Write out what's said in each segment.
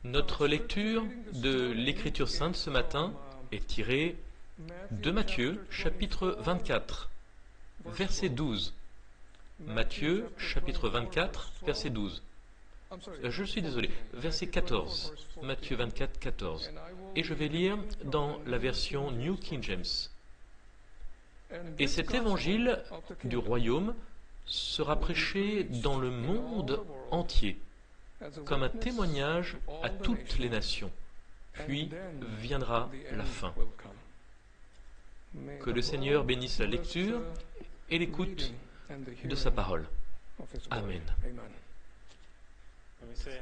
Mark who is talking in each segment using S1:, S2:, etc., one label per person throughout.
S1: Notre lecture de l'Écriture sainte ce matin est tirée de Matthieu, chapitre 24, verset 12. Matthieu, chapitre 24, verset 12. Je suis désolé, verset 14. Matthieu 24, 14. Et je vais lire dans la version New King James. Et cet évangile du royaume sera prêché dans le monde entier, comme un témoignage à toutes les nations. Puis viendra la fin. Que le Seigneur bénisse la lecture et l'écoute de sa parole. Amen.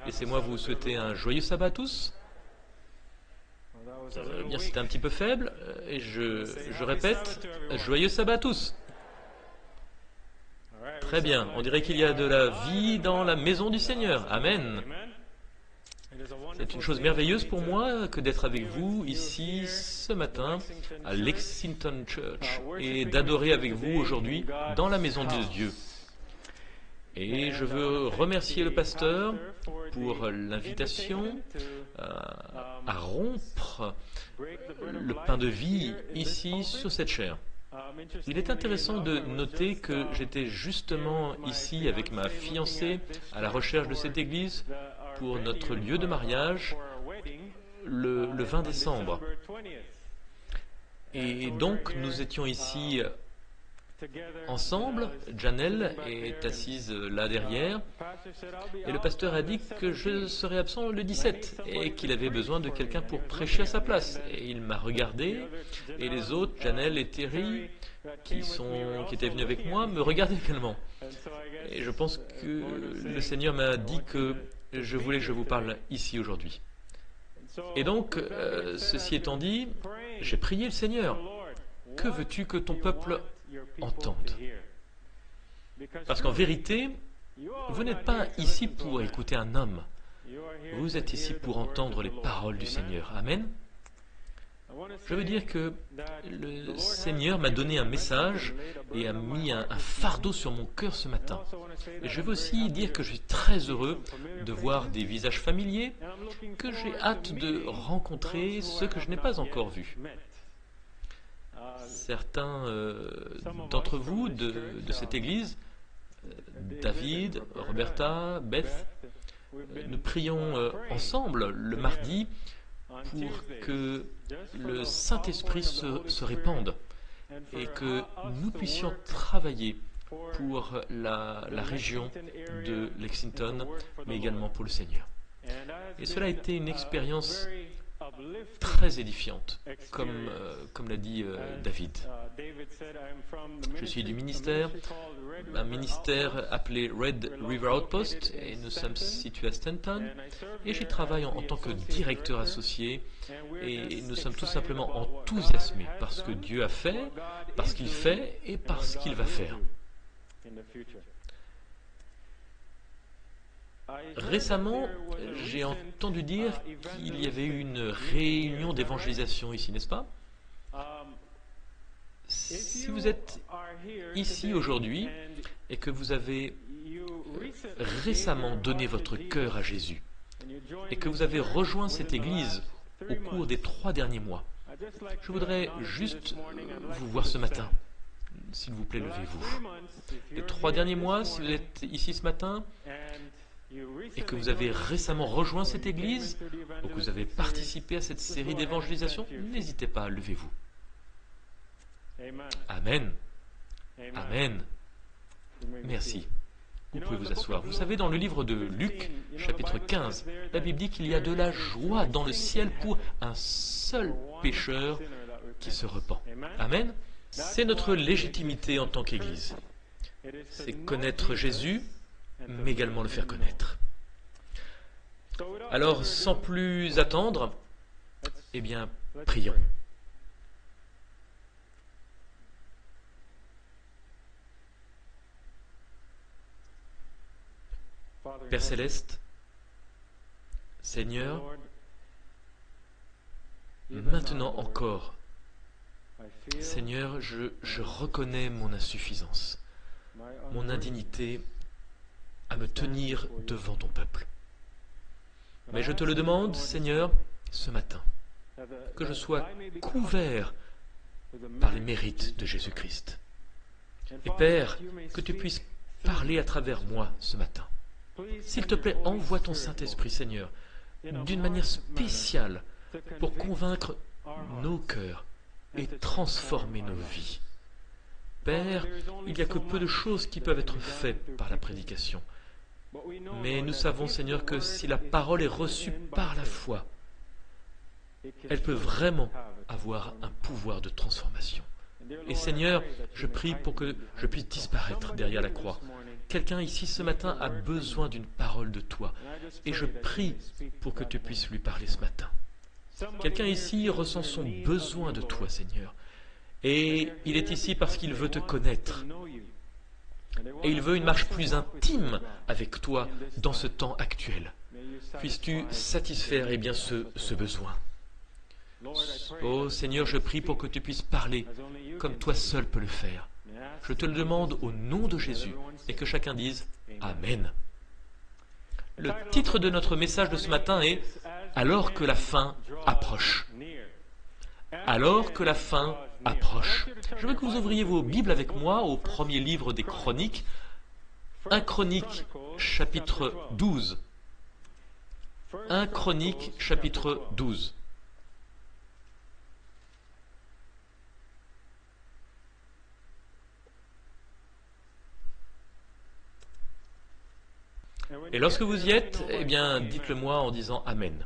S1: Laissez-moi vous souhaiter un joyeux sabbat à tous. Bien, c'était un petit peu faible, et je répète, joyeux sabbat à tous. Très bien, on dirait qu'il y a de la vie dans la maison du Seigneur. Amen. C'est une chose merveilleuse pour moi que d'être avec vous ici ce matin à Lexington Church et d'adorer avec vous aujourd'hui dans la maison de Dieu. Et je veux remercier le pasteur pour l'invitation à rompre le pain de vie ici sur cette chaire. Il est intéressant de noter que j'étais justement ici avec ma fiancée à la recherche de cette église pour notre lieu de mariage le 20 décembre. Et donc nous étions ici ensemble. Janelle est assise là derrière et le pasteur a dit que je serais absent le 17 et qu'il avait besoin de quelqu'un pour prêcher à sa place. Et il m'a regardé et les autres, Janelle et Terry, qui étaient venus avec moi, me regardaient également. Et je pense que le Seigneur m'a dit que je voulais que je vous parle ici aujourd'hui. Et donc, ceci étant dit, j'ai prié le Seigneur. Que veux-tu que ton peuple entende? Parce qu'en vérité, vous n'êtes pas ici pour écouter un homme. Vous êtes ici pour entendre les paroles du Seigneur. Amen. Je veux dire que le Seigneur m'a donné un message et a mis un fardeau sur mon cœur ce matin. Et je veux aussi dire que je suis très heureux de voir des visages familiers, que j'ai hâte de rencontrer ceux que je n'ai pas encore vus. Certains d'entre vous de cette église, David, Roberta, Beth, nous prions ensemble le mardi pour que le Saint-Esprit se répande et que nous puissions travailler pour la région de Lexington, mais également pour le Seigneur. Et cela a été une expérience très édifiante, comme l'a dit David. Je suis du ministère, un ministère appelé Red River Outpost, et nous sommes situés à Stanton, et j'y travaille en tant que directeur associé, et nous sommes tout simplement enthousiasmés par ce que Dieu a fait, parce qu'il fait et parce qu'il va faire. Récemment, j'ai entendu dire qu'il y avait eu une réunion d'évangélisation ici, n'est-ce pas? Si vous êtes ici aujourd'hui et que vous avez récemment donné votre cœur à Jésus et que vous avez rejoint cette église au cours des 3 derniers mois, je voudrais juste vous voir ce matin. S'il vous plaît, levez-vous. Les 3 derniers mois, si vous êtes ici ce matin et que vous avez récemment rejoint cette église ou que vous avez participé à cette série d'évangélisation, n'hésitez pas, levez-vous. Amen. Amen. Merci. Vous pouvez vous asseoir. Vous savez, dans le livre de Luc, chapitre 15, la Bible dit qu'il y a de la joie dans le ciel pour un seul pécheur qui se repent. Amen. C'est notre légitimité en tant qu'Église. C'est connaître Jésus, mais également le faire connaître. Alors, sans plus attendre, eh bien, prions. Père Céleste, Seigneur, maintenant encore, Seigneur, je reconnais mon insuffisance, mon indignité à me tenir devant ton peuple. Mais je te le demande, Seigneur, ce matin, que je sois couvert par les mérites de Jésus-Christ. Et Père, que tu puisses parler à travers moi ce matin. S'il te plaît, envoie ton Saint-Esprit, Seigneur, d'une manière spéciale pour convaincre nos cœurs et transformer nos vies. Père, il n'y a que peu de choses qui peuvent être faites par la prédication. Mais nous savons, Seigneur, que si la parole est reçue par la foi, elle peut vraiment avoir un pouvoir de transformation. Et Seigneur, je prie pour que je puisse disparaître derrière la croix. Quelqu'un ici ce matin a besoin d'une parole de toi. Et je prie pour que tu puisses lui parler ce matin. Quelqu'un ici ressent son besoin de toi, Seigneur. Et il est ici parce qu'il veut te connaître. Et il veut une marche plus intime avec toi dans ce temps actuel. Puisses-tu satisfaire ce besoin. Oh Seigneur, je prie pour que tu puisses parler comme toi seul peux le faire. Je te le demande au nom de Jésus et que chacun dise Amen. Le titre de notre message de ce matin est « Alors que la fin approche ». Alors que la fin approche. Je veux que vous ouvriez vos Bibles avec moi au premier livre des Chroniques, 1 Chroniques chapitre 12. 1 Chroniques chapitre 12. Et lorsque vous y êtes, eh bien, dites-le moi en disant Amen.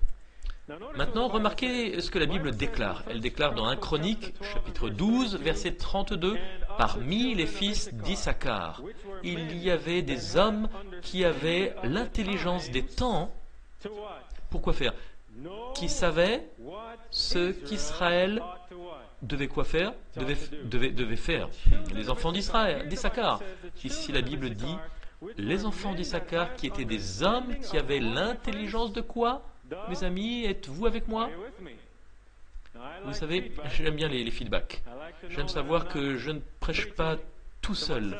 S1: Maintenant, remarquez ce que la Bible déclare. Elle déclare dans 1 Chroniques, chapitre 12, verset 32, « Parmi les fils d'Issachar, il y avait des hommes qui avaient l'intelligence des temps. » Pourquoi faire? Qui savaient ce qu'Israël devait quoi faire? Devait faire. Les enfants d'Issachar. Ici, la Bible dit les enfants d'Issachar qui étaient des hommes qui avaient l'intelligence de quoi? Mes amis, êtes-vous avec moi? Vous savez, j'aime bien les feedbacks. J'aime savoir que je ne prêche pas tout seul.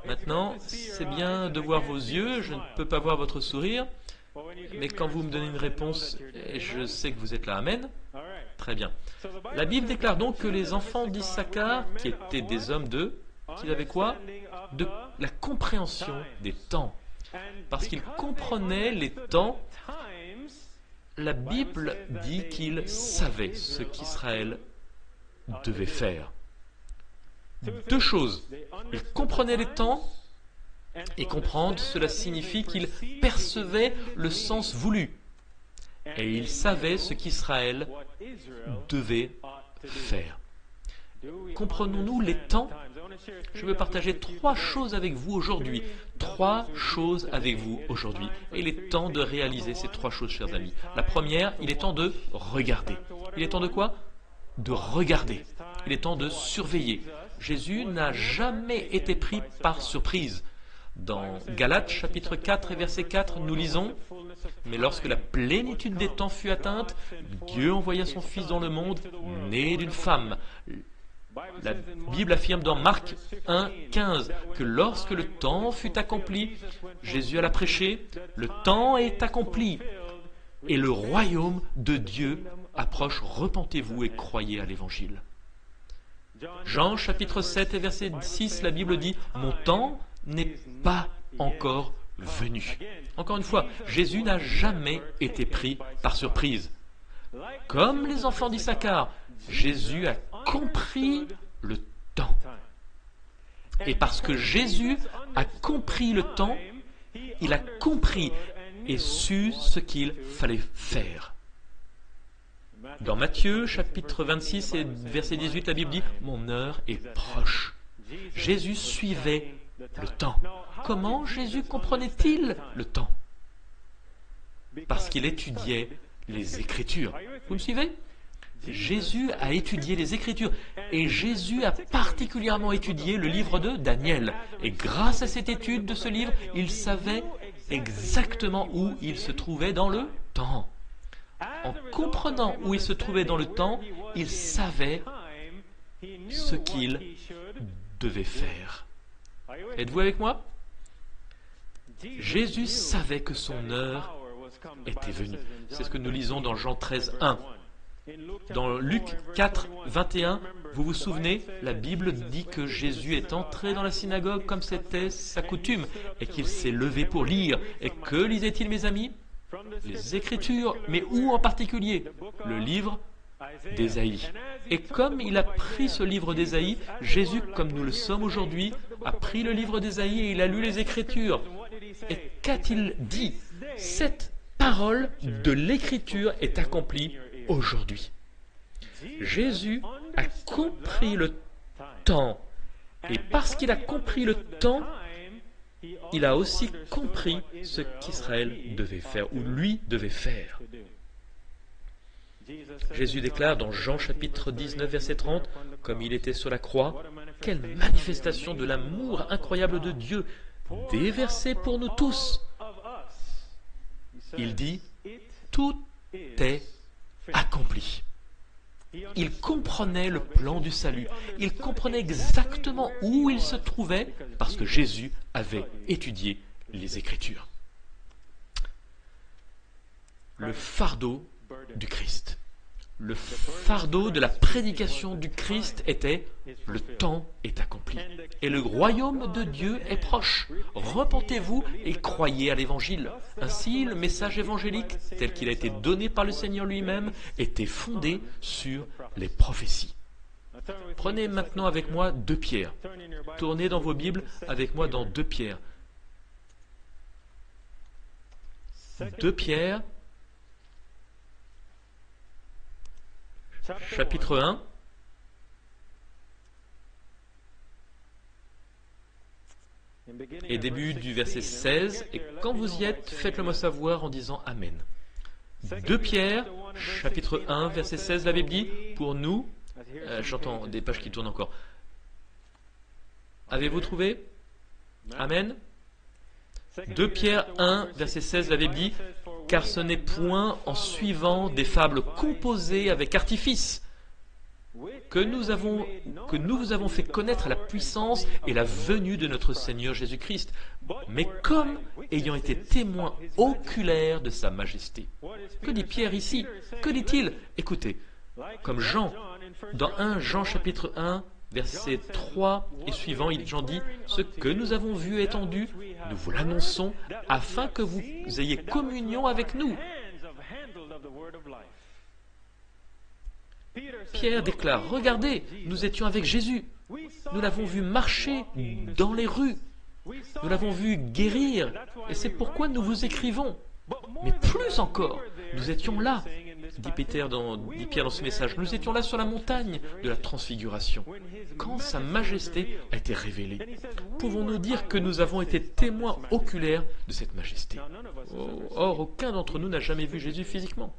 S1: Maintenant, c'est bien de voir vos yeux, je ne peux pas voir votre sourire, mais quand vous me donnez une réponse, je sais que vous êtes là. Amen. Très bien. La Bible déclare donc que les enfants d'Issachar, qui étaient des hommes qu'ils avaient quoi? De la compréhension des temps. Parce qu'ils comprenaient les temps, la Bible dit qu'ils savaient ce qu'Israël devait faire. Deux choses. Ils comprenaient les temps, et comprendre, cela signifie qu'ils percevaient le sens voulu. Et ils savaient ce qu'Israël devait faire. Comprenons-nous les temps? Je veux partager trois choses avec vous aujourd'hui. Trois choses avec vous aujourd'hui. Et il est temps de réaliser ces trois choses, chers amis. La première, il est temps de regarder. Il est temps de quoi? De regarder. Il est temps de surveiller. Jésus n'a jamais été pris par surprise. Dans Galates chapitre 4 et verset 4, nous lisons « Mais lorsque la plénitude des temps fut atteinte, Dieu envoya son Fils dans le monde, né d'une femme. » La Bible affirme dans Marc 1, 15 que lorsque le temps fut accompli, Jésus alla prêcher, le temps est accompli et le royaume de Dieu approche, repentez-vous et croyez à l'évangile. Jean chapitre 7 et verset 6, la Bible dit « Mon temps n'est pas encore venu. » Encore une fois, Jésus n'a jamais été pris par surprise. Comme les enfants d'Issachar, Jésus a compris le temps. Et parce que Jésus a compris le temps, il a compris et su ce qu'il fallait faire. Dans Matthieu, chapitre 26 et verset 18, la Bible dit « Mon heure est proche ». Jésus suivait le temps. Comment Jésus comprenait-il le temps? Parce qu'il étudiait les Écritures. Vous me suivez? Jésus a étudié les Écritures et Jésus a particulièrement étudié le livre de Daniel. Et grâce à cette étude de ce livre, il savait exactement où il se trouvait dans le temps. En comprenant où il se trouvait dans le temps, il savait ce qu'il devait faire. Êtes-vous avec moi? Jésus savait que son heure était venu. C'est ce que nous lisons dans Jean 13, 1. Dans Luc 4, 21, vous vous souvenez, la Bible dit que Jésus est entré dans la synagogue comme c'était sa coutume et qu'il s'est levé pour lire. Et que lisait-il, mes amis? Les Écritures, mais où en particulier? Le livre d'Ésaïe. Et comme il a pris ce livre d'Ésaïe, Jésus, comme nous le sommes aujourd'hui, a pris le livre d'Ésaïe et il a lu les Écritures. Et qu'a-t-il dit? Cette parole de l'Écriture est accomplie aujourd'hui. Jésus a compris le temps. Et parce qu'il a compris le temps, il a aussi compris ce qu'Israël devait faire, ou lui devait faire. Jésus déclare dans Jean chapitre 19, verset 30, comme il était sur la croix, quelle manifestation de l'amour incroyable de Dieu, déversé pour nous tous. Il dit, tout est accompli. Il comprenait le plan du salut. Il comprenait exactement où il se trouvait parce que Jésus avait étudié les Écritures. Le fardeau du Christ. Le fardeau de la prédication du Christ était « Le temps est accompli et le royaume de Dieu est proche. Repentez-vous et croyez à l'Évangile. » Ainsi, le message évangélique, tel qu'il a été donné par le Seigneur lui-même, était fondé sur les prophéties. Prenez maintenant avec moi 2 Pierre. Tournez dans vos Bibles avec moi dans 2 Pierre. 2 Pierre, chapitre 1. Et début du verset 16. Et quand vous y êtes, faites-le moi savoir en disant Amen. 2 Pierre, chapitre 1, verset 16, la Bible dit, pour nous, j'entends des pages qui tournent encore. Avez-vous trouvé? Amen. 2 Pierre 1, verset 16, la Bible dit, car ce n'est point en suivant des fables composées avec artifice que nous vous avons fait connaître la puissance et la venue de notre Seigneur Jésus-Christ, mais comme ayant été témoins oculaires de sa majesté. Que dit Pierre ici? Que dit-il? Écoutez, comme Jean, dans 1 Jean chapitre 1, verset 3 et suivant, Jean dit, ce que nous avons vu et entendu, nous vous l'annonçons, afin que vous ayez communion avec nous. Pierre déclare, regardez, nous étions avec Jésus, nous l'avons vu marcher dans les rues, nous l'avons vu guérir, et c'est pourquoi nous vous écrivons. Mais plus encore, nous étions là, dit Pierre dans ce message, nous étions là sur la montagne de la transfiguration, quand sa majesté a été révélée. Pouvons-nous dire que nous avons été témoins oculaires de cette majesté? Or, aucun d'entre nous n'a jamais vu Jésus physiquement.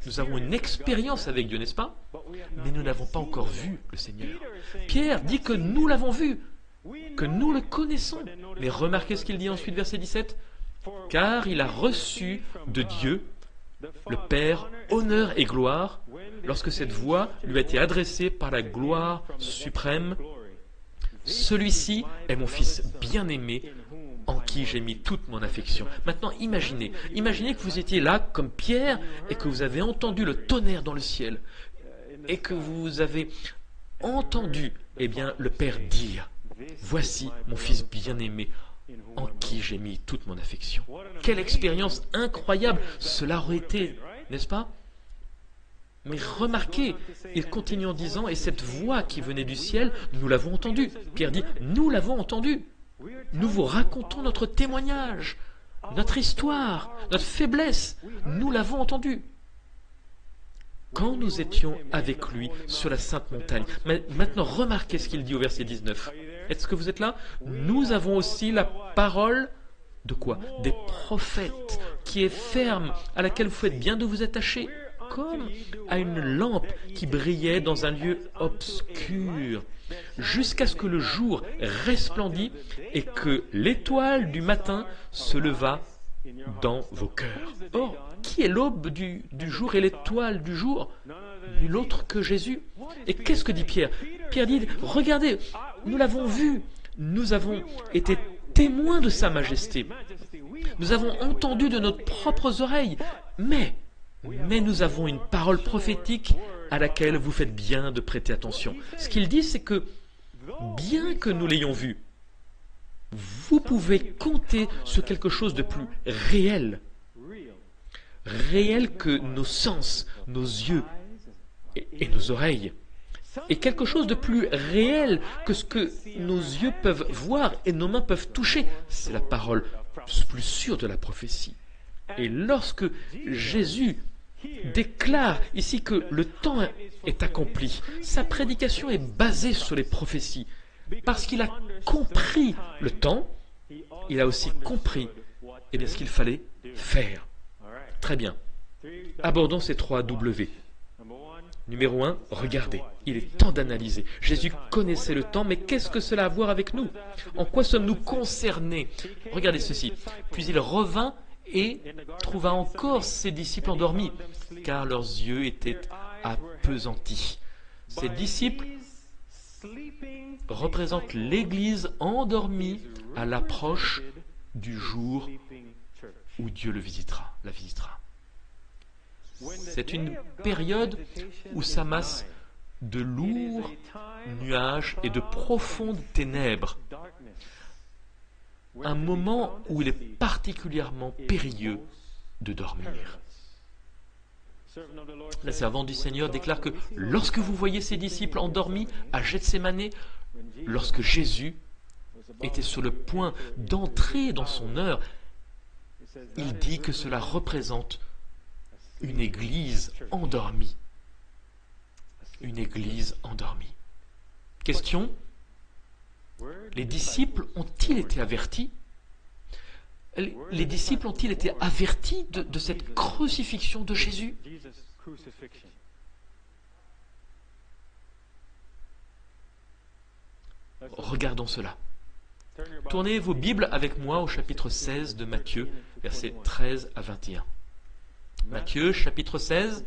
S1: Nous avons une expérience avec Dieu, n'est-ce pas? Mais nous n'avons pas encore vu le Seigneur. Pierre dit que nous l'avons vu, que nous le connaissons. Mais remarquez ce qu'il dit ensuite, verset 17. Car il a reçu de Dieu, le Père, honneur et gloire, lorsque cette voix lui a été adressée par la gloire suprême. Celui-ci est mon Fils bien-aimé, en qui j'ai mis toute mon affection. Maintenant, imaginez que vous étiez là, comme Pierre, et que vous avez entendu le tonnerre dans le ciel, et que vous avez entendu, le Père dire, voici mon Fils bien-aimé, en qui j'ai mis toute mon affection. Quelle expérience incroyable cela aurait été, n'est-ce pas? Mais remarquez, il continue en disant, et cette voix qui venait du ciel, nous l'avons entendue. Pierre dit, nous l'avons entendue. Nous vous racontons notre témoignage, notre histoire, notre faiblesse. Nous l'avons entendu. Quand nous étions avec lui sur la sainte montagne. Maintenant, remarquez ce qu'il dit au verset 19. Est-ce que vous êtes là? Nous avons aussi la parole de quoi? Des prophètes, qui est ferme, à laquelle vous faites bien de vous attacher, comme à une lampe qui brillait dans un lieu obscur, jusqu'à ce que le jour resplendît et que l'étoile du matin se leva dans vos cœurs. Or, qui est l'aube du jour et l'étoile du jour? Nul autre que Jésus. Et qu'est-ce que dit Pierre? Pierre dit, regardez, nous l'avons vu, nous avons été témoins de sa majesté. nous avons entendu de nos propres oreilles, mais nous avons une parole prophétique à laquelle vous faites bien de prêter attention. Ce qu'il dit, c'est que, bien que nous l'ayons vu, vous pouvez compter sur quelque chose de plus réel que nos sens, nos yeux et nos oreilles, et quelque chose de plus réel que ce que nos yeux peuvent voir et nos mains peuvent toucher. C'est la parole plus sûre de la prophétie. Et lorsque Jésus déclare ici que le temps est accompli, sa prédication est basée sur les prophéties. Parce qu'il a compris le temps, il a aussi compris ce qu'il fallait faire. Très bien. Abordons ces 3 W. Numéro 1, regardez. Il est temps d'analyser. Jésus connaissait le temps, mais qu'est-ce que cela a à voir avec nous? En quoi sommes-nous concernés? Regardez ceci. Puis il revint et trouva encore ses disciples endormis, car leurs yeux étaient appesantis. Ces disciples représentent l'Église endormie à l'approche du jour où Dieu la visitera. C'est une période où s'amassent de lourds nuages et de profondes ténèbres. Un moment où il est particulièrement périlleux de dormir. La servante du Seigneur déclare que lorsque vous voyez ses disciples endormis à Gethsémanée, lorsque Jésus était sur le point d'entrer dans son heure, il dit que cela représente une église endormie. Une église endormie. Question: les disciples ont-ils été avertis? Les disciples ont-ils été avertis de cette crucifixion de Jésus? Regardons cela. Tournez vos Bibles avec moi au chapitre 16 de Matthieu, versets 13 à 21. Matthieu, chapitre 16.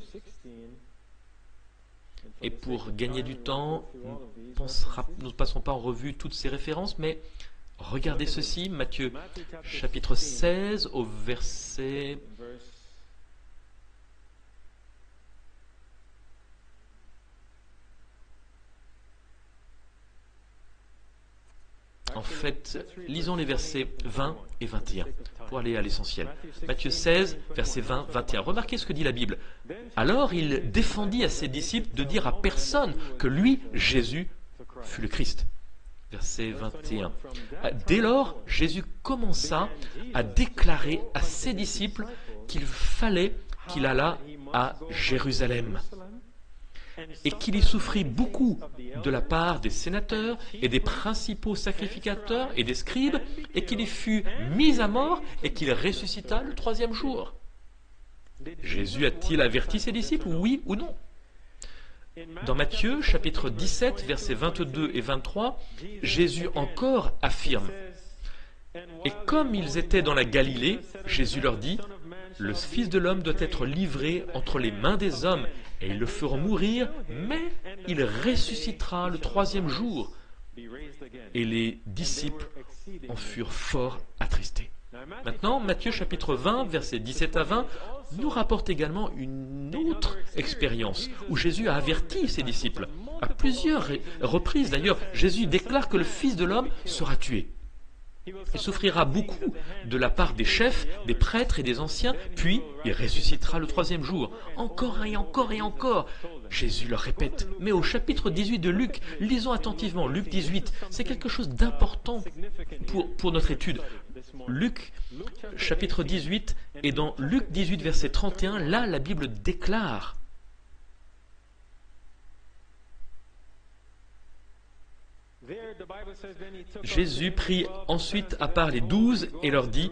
S1: Et pour gagner du temps, nous ne passerons pas en revue toutes ces références, mais regardez ceci, Matthieu, chapitre 16, au verset... En fait, lisons les versets 20 et 21 pour aller à l'essentiel. Matthieu 16, versets 20, 21. Remarquez ce que dit la Bible. Alors il défendit à ses disciples de dire à personne que lui, Jésus, fut le Christ. Verset 21. Dès lors, Jésus commença à déclarer à ses disciples qu'il fallait qu'il allât à Jérusalem et qu'il y souffrit beaucoup de la part des sénateurs et des principaux sacrificateurs et des scribes, et qu'il y fut mis à mort et qu'il ressuscita le 3e jour. Jésus a-t-il averti ses disciples, oui ou non? Dans Matthieu, chapitre 17, versets 22 et 23, Jésus encore affirme: et comme ils étaient dans la Galilée, Jésus leur dit: le Fils de l'homme doit être livré entre les mains des hommes, et ils le feront mourir, mais il ressuscitera le 3e jour. Et les disciples en furent fort attristés. Maintenant, Matthieu chapitre 20, versets 17 à 20, nous rapporte également une autre expérience où Jésus a averti ses disciples. À plusieurs reprises d'ailleurs, Jésus déclare que le Fils de l'homme sera tué. Il souffrira beaucoup de la part des chefs, des prêtres et des anciens, puis il ressuscitera le 3e jour. Encore et encore et encore. Jésus leur répète. Mais au chapitre 18 de Luc, lisons attentivement Luc 18. C'est quelque chose d'important pour notre étude. Luc, chapitre 18, et dans Luc 18, verset 31, là, la Bible déclare: Jésus prit ensuite à part les 12 et leur dit: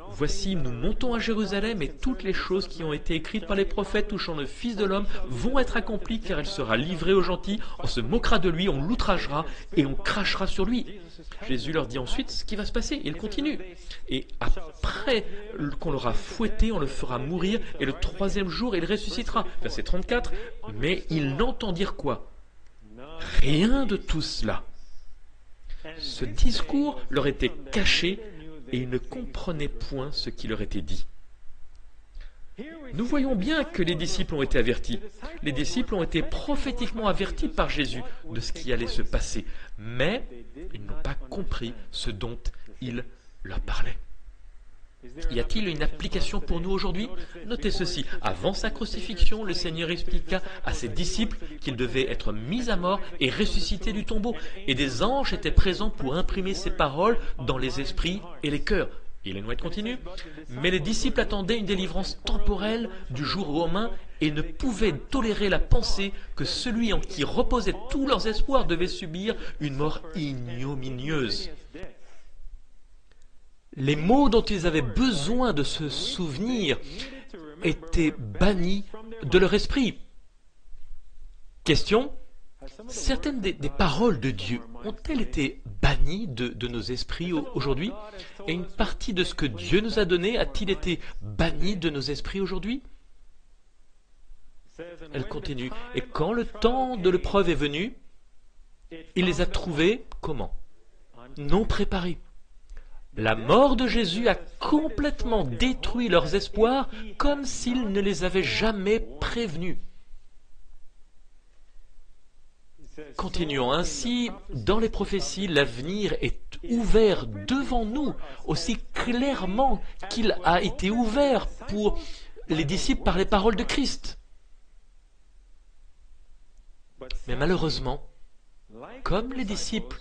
S1: voici, nous montons à Jérusalem, et toutes les choses qui ont été écrites par les prophètes touchant le Fils de l'homme vont être accomplies, car il sera livré aux gentils, on se moquera de lui, on l'outragera et on crachera sur lui. Jésus leur dit ensuite ce qui va se passer. Il continue: et après qu'on l'aura fouetté, on le fera mourir, et le 3e jour il ressuscitera. Verset 34. Mais ils n'entendirent quoi? Rien de tout cela. Ce discours leur était caché et ils ne comprenaient point ce qui leur était dit. Nous voyons bien que les disciples ont été avertis. Les disciples ont été prophétiquement avertis par Jésus de ce qui allait se passer, mais ils n'ont pas compris ce dont il leur parlait. Y a-t-il une application pour nous aujourd'hui? Notez ceci. Avant sa crucifixion, le Seigneur expliqua à ses disciples qu'ils devaient être mis à mort et ressuscités du tombeau. Et des anges étaient présents pour imprimer ces paroles dans les esprits et les cœurs. Et la note continue. Mais les disciples attendaient une délivrance temporelle du jour romain et ne pouvaient tolérer la pensée que celui en qui reposaient tous leurs espoirs devait subir une mort ignominieuse. Les mots dont ils avaient besoin de se souvenir étaient bannis de leur esprit. Question: certaines des paroles de Dieu ont-elles été bannies de nos esprits aujourd'hui? Et une partie de ce que Dieu nous a donné a-t-il été banni de nos esprits aujourd'hui? Elle continue. Et quand le temps de l'épreuve est venu, il les a trouvés comment? Non préparés. La mort de Jésus a complètement détruit leurs espoirs comme s'il ne les avait jamais prévenus. Continuons ainsi, dans les prophéties, l'avenir est ouvert devant nous aussi clairement qu'il a été ouvert pour les disciples par les paroles de Christ. Mais malheureusement, comme les disciples,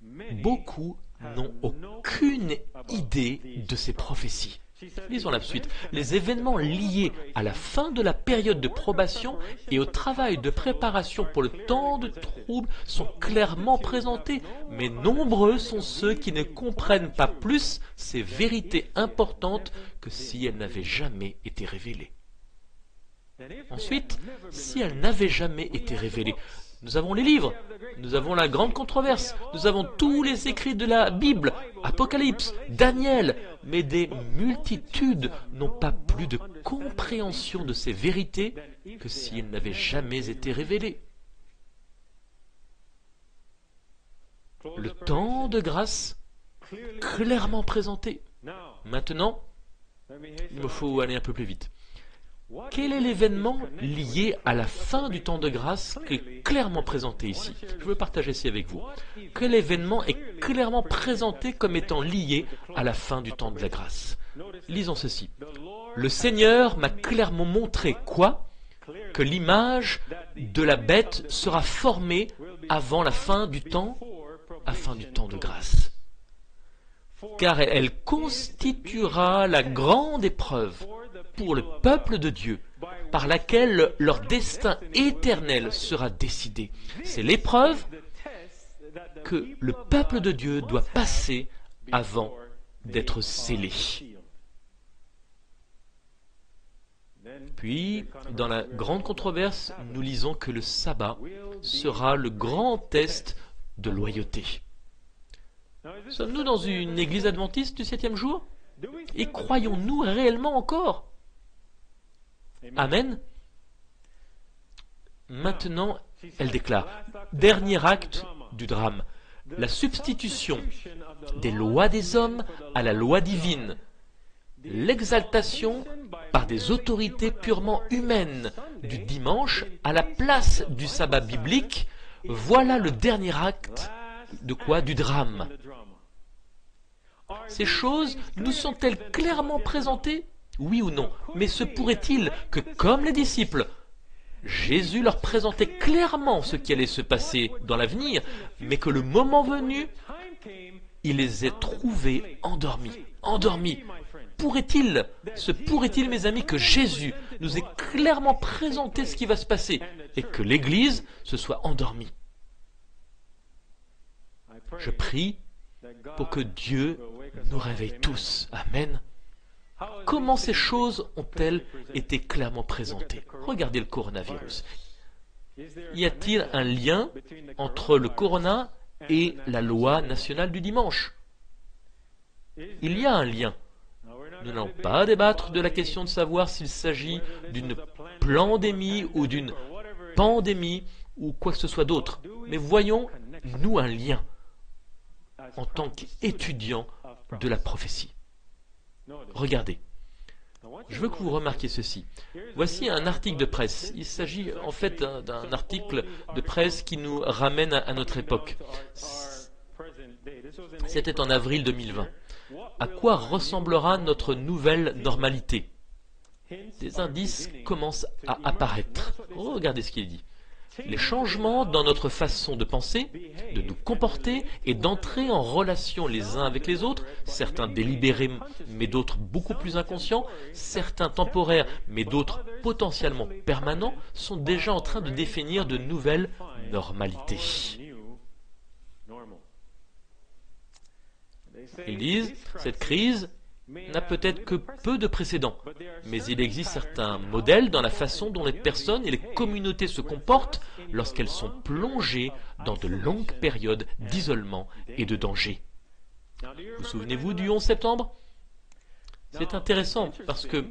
S1: beaucoup n'ont aucune idée de ces prophéties. Lisons la suite. Les événements liés à la fin de la période de probation et au travail de préparation pour le temps de trouble sont clairement présentés, mais nombreux sont ceux qui ne comprennent pas plus ces vérités importantes que si elles n'avaient jamais été révélées. Ensuite, si elles n'avaient jamais été révélées, nous avons les livres, nous avons la grande controverse, nous avons tous les écrits de la Bible, Apocalypse, Daniel, mais des multitudes n'ont pas plus de compréhension de ces vérités que si elles n'avaient jamais été révélées. Le temps de grâce, clairement présenté. Maintenant, il me faut aller un peu plus vite. Quel est l'événement lié à la fin du temps de grâce qui est clairement présenté ici? Je veux partager ceci avec vous. Quel événement est clairement présenté comme étant lié à la fin du temps de la grâce? Lisons ceci. Le Seigneur m'a clairement montré quoi? Que l'image de la bête sera formée avant la fin du temps de grâce. Car elle constituera la grande épreuve pour le peuple de Dieu, par laquelle leur destin éternel sera décidé. C'est l'épreuve que le peuple de Dieu doit passer avant d'être scellé. Puis, dans la grande controverse, nous lisons que le sabbat sera le grand test de loyauté. Sommes-nous dans une église adventiste du 7e jour? Et croyons-nous réellement encore? Amen. Maintenant, elle déclare, dernier acte du drame, la substitution des lois des hommes à la loi divine, l'exaltation par des autorités purement humaines du dimanche à la place du sabbat biblique, voilà le dernier acte de quoi? Du drame. Ces choses nous sont-elles clairement présentées? Oui ou non? Mais se pourrait-il que, comme les disciples, Jésus leur présentait clairement ce qui allait se passer dans l'avenir, mais que le moment venu, il les ait trouvés endormis. Se pourrait-il, mes amis, que Jésus nous ait clairement présenté ce qui va se passer et que l'Église se soit endormie? Je prie pour que Dieu nous réveille tous. Amen. Comment ces choses ont-elles été clairement présentées? Regardez le coronavirus. Y a-t-il un lien entre le corona et la loi nationale du dimanche? Il y a un lien. Nous n'allons pas débattre de la question de savoir s'il s'agit d'une plandémie ou d'une pandémie ou quoi que ce soit d'autre. Mais voyons, nous, un lien en tant qu'étudiants de la prophétie. Regardez. Je veux que vous remarquiez ceci. Voici un article de presse. Il s'agit en fait d'un article de presse qui nous ramène à notre époque. C'était en avril 2020. À quoi ressemblera notre nouvelle normalité? Des indices commencent à apparaître. Regardez ce qu'il dit. Les changements dans notre façon de penser, de nous comporter et d'entrer en relation les uns avec les autres, certains délibérés mais d'autres beaucoup plus inconscients, certains temporaires mais d'autres potentiellement permanents, sont déjà en train de définir de nouvelles normalités. Ils disent, cette crise n'a peut-être que peu de précédents, mais il existe certains modèles dans la façon dont les personnes et les communautés se comportent lorsqu'elles sont plongées dans de longues périodes d'isolement et de danger. Vous souvenez-vous du 11 septembre? C'est intéressant parce que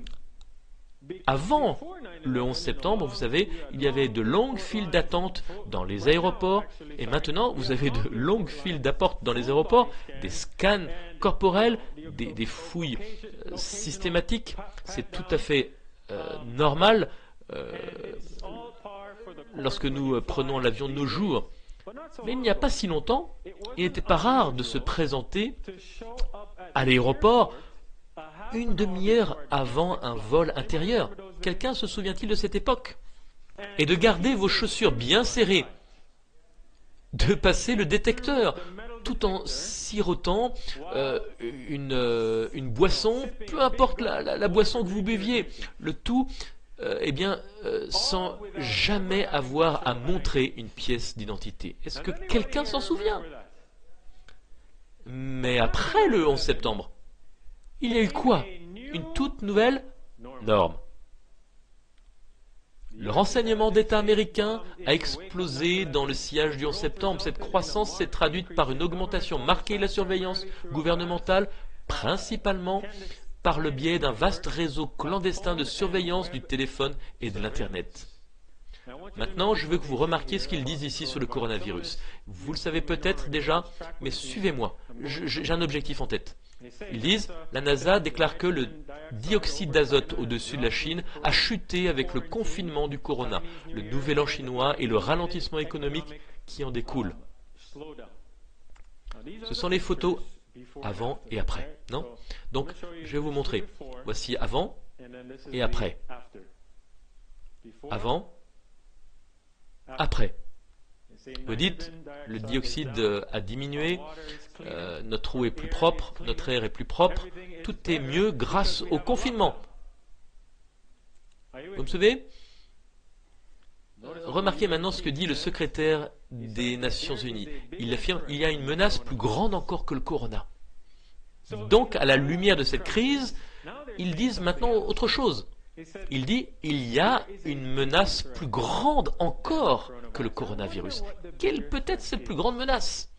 S1: avant le 11 septembre, vous savez, il y avait de longues files d'attente dans les aéroports et maintenant vous avez de longues files d'attente dans les aéroports, des scans corporels, des fouilles systématiques. C'est tout à fait normal lorsque nous prenons l'avion de nos jours. Mais il n'y a pas si longtemps, il n'était pas rare de se présenter à l'aéroport une demi-heure avant un vol intérieur. Quelqu'un se souvient-il de cette époque? Et de garder vos chaussures bien serrées, de passer le détecteur, tout en sirotant une boisson, peu importe la boisson que vous buviez, le tout sans jamais avoir à montrer une pièce d'identité. Est-ce que quelqu'un s'en souvient? Mais après le 11 septembre, il y a eu quoi? Une toute nouvelle norme. Le renseignement d'État américain a explosé dans le sillage du 11 septembre. Cette croissance s'est traduite par une augmentation marquée de la surveillance gouvernementale, principalement par le biais d'un vaste réseau clandestin de surveillance du téléphone et de l'Internet. Maintenant, je veux que vous remarquiez ce qu'ils disent ici sur le coronavirus. Vous le savez peut-être déjà, mais suivez-moi. J'ai un objectif en tête. Ils disent, la NASA déclare que le dioxyde d'azote au-dessus de la Chine a chuté avec le confinement du corona, le nouvel an chinois et le ralentissement économique qui en découle. Ce sont les photos avant et après, non? Donc, je vais vous montrer. Voici avant et après. Avant, après. Vous dites, le dioxyde a diminué, notre eau est plus propre, notre air est plus propre, tout est mieux grâce au confinement. Vous me suivez? Remarquez maintenant ce que dit le secrétaire des Nations Unies. Il affirme qu'il y a une menace plus grande encore que le corona. Donc, à la lumière de cette crise, ils disent maintenant autre chose. Il dit, il y a une menace plus grande encore que le coronavirus. Quelle peut être cette plus grande menace?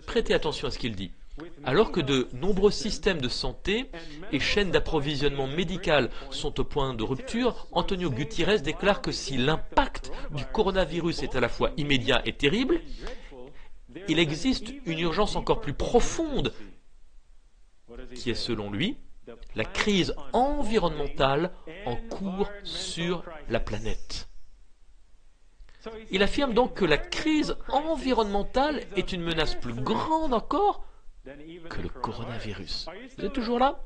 S1: Prêtez attention à ce qu'il dit. Alors que de nombreux systèmes de santé et chaînes d'approvisionnement médical sont au point de rupture, Antonio Guterres déclare que si l'impact du coronavirus est à la fois immédiat et terrible, il existe une urgence encore plus profonde qui est, selon lui, la crise environnementale en cours sur la planète. Il affirme donc que la crise environnementale est une menace plus grande encore que le coronavirus. Vous êtes toujours là?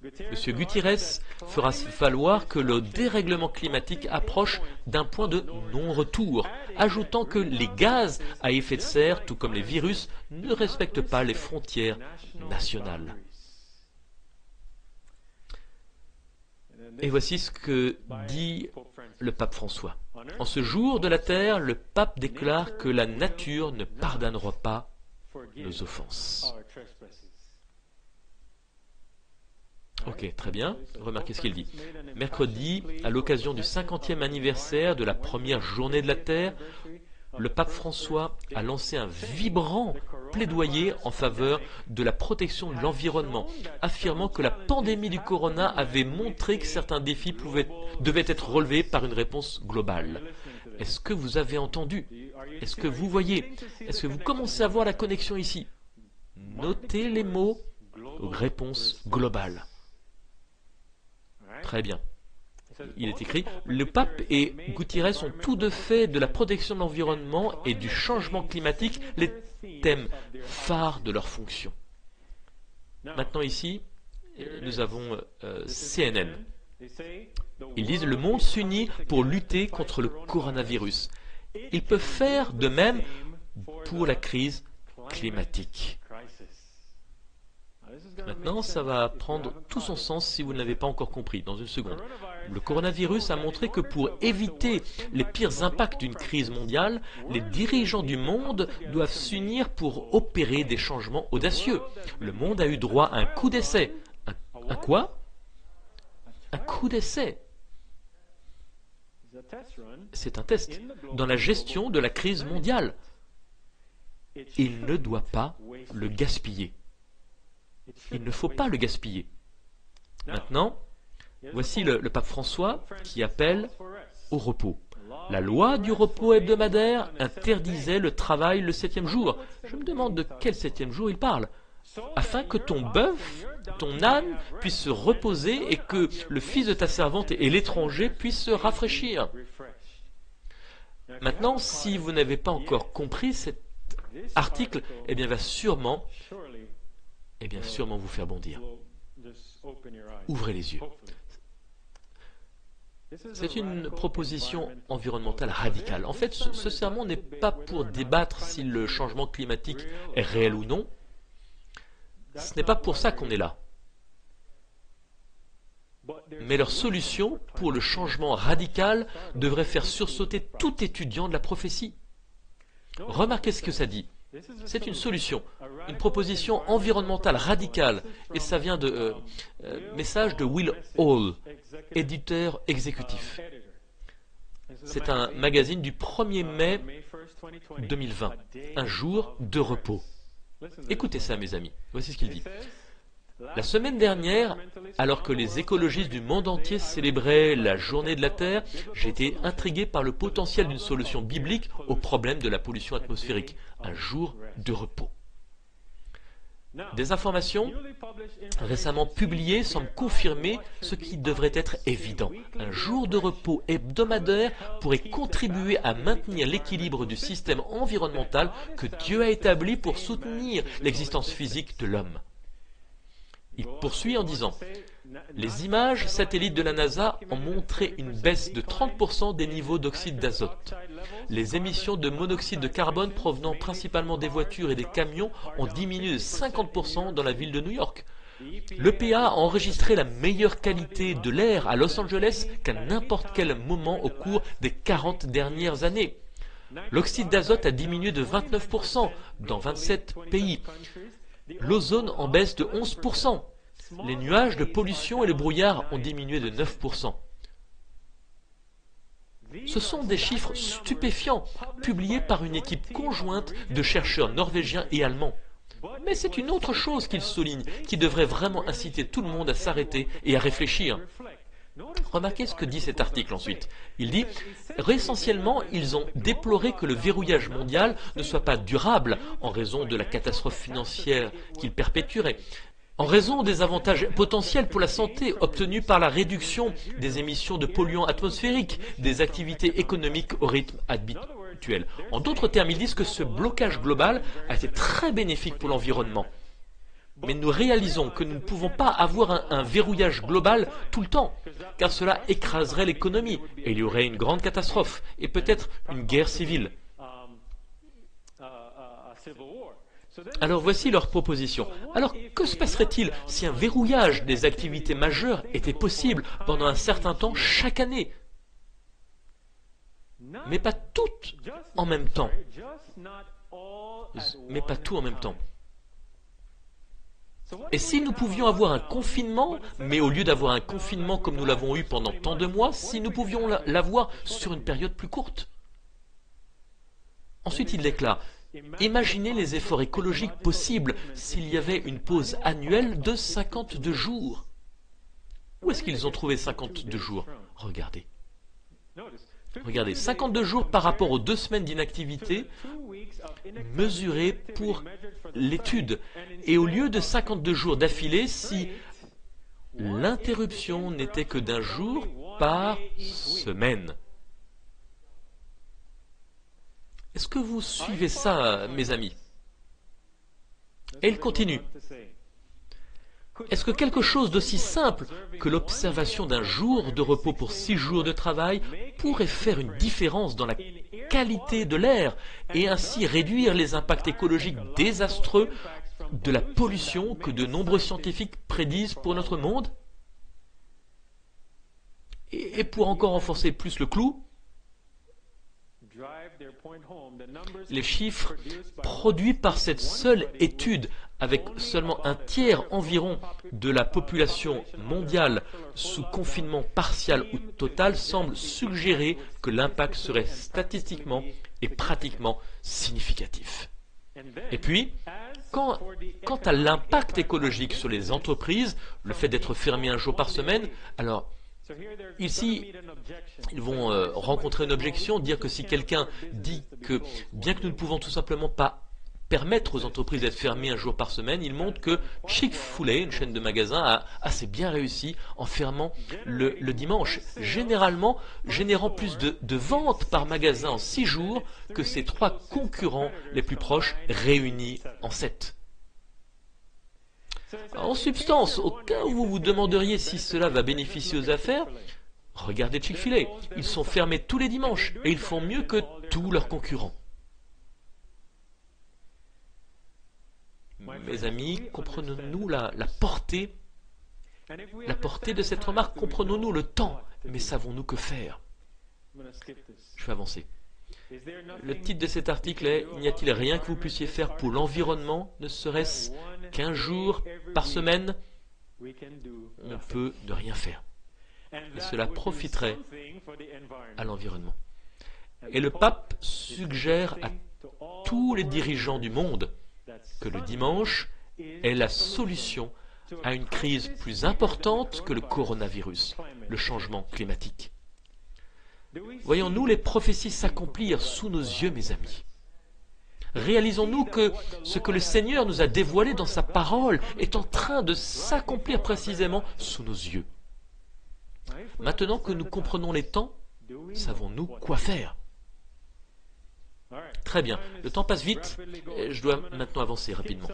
S1: M. Guterres fera valoir que le dérèglement climatique approche d'un point de non-retour, ajoutant que les gaz à effet de serre, tout comme les virus, ne respectent pas les frontières nationales. Et voici ce que dit le pape François. En ce jour de la terre, le pape déclare que la nature ne pardonnera pas nos offenses. Ok, très bien. Remarquez ce qu'il dit. Mercredi, à l'occasion du 50e anniversaire de la première journée de la Terre, le pape François a lancé un vibrant plaidoyer en faveur de la protection de l'environnement, affirmant que la pandémie du corona avait montré que certains défis devaient être relevés par une réponse globale. Est-ce que vous avez entendu? Est-ce que vous voyez? Est-ce que vous commencez à voir la connexion ici? Notez les mots réponse globale. Très bien. Il est écrit, le pape et Gutiérrez ont tous deux fait de la protection de l'environnement et du changement climatique les thèmes phares de leur fonction. Maintenant ici, nous avons CNN. Ils disent, le monde s'unit pour lutter contre le coronavirus. Ils peuvent faire de même pour la crise climatique. Maintenant, ça va prendre tout son sens si vous ne l'avez pas encore compris, dans une seconde. Le coronavirus a montré que pour éviter les pires impacts d'une crise mondiale, les dirigeants du monde doivent s'unir pour opérer des changements audacieux. Le monde a eu droit à un coup d'essai. Un quoi? Un coup d'essai. C'est un test dans la gestion de la crise mondiale. Il ne doit pas le gaspiller. Il ne faut pas le gaspiller. Maintenant, voici le pape François qui appelle au repos. La loi du repos hebdomadaire interdisait le travail le 7e jour. Je me demande de quel 7e jour il parle. Afin que ton bœuf, ton âne, puisse se reposer et que le fils de ta servante et l'étranger puissent se rafraîchir. Maintenant, si vous n'avez pas encore compris cet article, eh bien, va sûrement vous faire bondir. Ouvrez les yeux. C'est une proposition environnementale radicale. En fait, ce sermon n'est pas pour débattre si le changement climatique est réel ou non. Ce n'est pas pour ça qu'on est là. Mais leur solution pour le changement radical devrait faire sursauter tout étudiant de la prophétie. Remarquez ce que ça dit. C'est une solution, une proposition environnementale radicale, et ça vient de message de Will Hall, éditeur exécutif. C'est un magazine du 1er mai 2020, un jour de repos. Écoutez ça, mes amis, voici ce qu'il dit. La semaine dernière, alors que les écologistes du monde entier célébraient la journée de la Terre, j'ai été intrigué par le potentiel d'une solution biblique au problème de la pollution atmosphérique. Un jour de repos. Des informations récemment publiées semblent confirmer ce qui devrait être évident. Un jour de repos hebdomadaire pourrait contribuer à maintenir l'équilibre du système environnemental que Dieu a établi pour soutenir l'existence physique de l'homme. Il poursuit en disant « Les images satellites de la NASA ont montré une baisse de 30% des niveaux d'oxyde d'azote. Les émissions de monoxyde de carbone provenant principalement des voitures et des camions ont diminué de 50% dans la ville de New York. L'EPA a enregistré la meilleure qualité de l'air à Los Angeles qu'à n'importe quel moment au cours des 40 dernières années. L'oxyde d'azote a diminué de 29% dans 27 pays. L'ozone en baisse de 11%. Les nuages de pollution et le brouillard ont diminué de 9%. Ce sont des chiffres stupéfiants, publiés par une équipe conjointe de chercheurs norvégiens et allemands. Mais c'est une autre chose qu'ils soulignent, qui devrait vraiment inciter tout le monde à s'arrêter et à réfléchir. Remarquez ce que dit cet article ensuite. Il dit « Essentiellement, ils ont déploré que le verrouillage mondial ne soit pas durable en raison de la catastrophe financière qu'il perpétuerait, en raison des avantages potentiels pour la santé obtenus par la réduction des émissions de polluants atmosphériques, des activités économiques au rythme habituel. En d'autres termes, ils disent que ce blocage global a été très bénéfique pour l'environnement. Mais nous réalisons que nous ne pouvons pas avoir un verrouillage global tout le temps, car cela écraserait l'économie, et il y aurait une grande catastrophe, et peut-être une guerre civile. Alors voici leur proposition. Alors que se passerait-il si un verrouillage des activités majeures était possible pendant un certain temps chaque année? Mais pas toutes en même temps. Mais pas tout en même temps. Et si nous pouvions avoir un confinement, mais au lieu d'avoir un confinement comme nous l'avons eu pendant tant de mois, si nous pouvions l'avoir sur une période plus courte? Ensuite, il déclare « Imaginez les efforts écologiques possibles s'il y avait une pause annuelle de 52 jours. » Où est-ce qu'ils ont trouvé 52 jours? Regardez. Regardez, 52 jours par rapport aux 2 semaines d'inactivité mesurées pour l'étude. Et au lieu de 52 jours d'affilée, si l'interruption n'était que d'un jour par semaine. Est-ce que vous suivez ça, mes amis? Et il continue. Est-ce que quelque chose d'aussi simple que l'observation d'un jour de repos pour 6 jours de travail pourrait faire une différence dans la qualité de l'air et ainsi réduire les impacts écologiques désastreux de la pollution que de nombreux scientifiques prédisent pour notre monde? Et pour encore renforcer plus le clou, les chiffres produits par cette seule étude, avec seulement un tiers environ de la population mondiale sous confinement partiel ou total, semblent suggérer que l'impact serait statistiquement et pratiquement significatif. Et puis, quant à l'impact écologique sur les entreprises, le fait d'être fermé un jour par semaine, alors ici, ils vont rencontrer une objection, dire que si quelqu'un dit que, bien que nous ne pouvons tout simplement pas permettre aux entreprises d'être fermées un jour par semaine, il montre que Chick-fil-A, une chaîne de magasins, a assez bien réussi en fermant le dimanche, généralement générant plus de ventes par magasin en 6 jours que ses 3 concurrents les plus proches réunis en 7. En substance, au cas où vous vous demanderiez si cela va bénéficier aux affaires, regardez Chick-fil-A. Ils sont fermés tous les dimanches et ils font mieux que tous leurs concurrents. Mes amis, comprenons-nous la portée de cette remarque? Comprenons-nous le temps? Mais savons-nous que faire? Je vais avancer. Le titre de cet article est « N'y a-t-il rien que vous puissiez faire pour l'environnement, ne serait-ce qu'un jour par semaine ?» On peut ne rien faire. Et cela profiterait à l'environnement. Et le pape suggère à tous les dirigeants du monde que le dimanche est la solution à une crise plus importante que le coronavirus, le changement climatique. Voyons-nous les prophéties s'accomplir sous nos yeux, mes amis? Réalisons-nous que ce que le Seigneur nous a dévoilé dans sa parole est en train de s'accomplir précisément sous nos yeux? Maintenant que nous comprenons les temps, savons-nous quoi faire? Très bien, le temps passe vite, je dois maintenant avancer rapidement.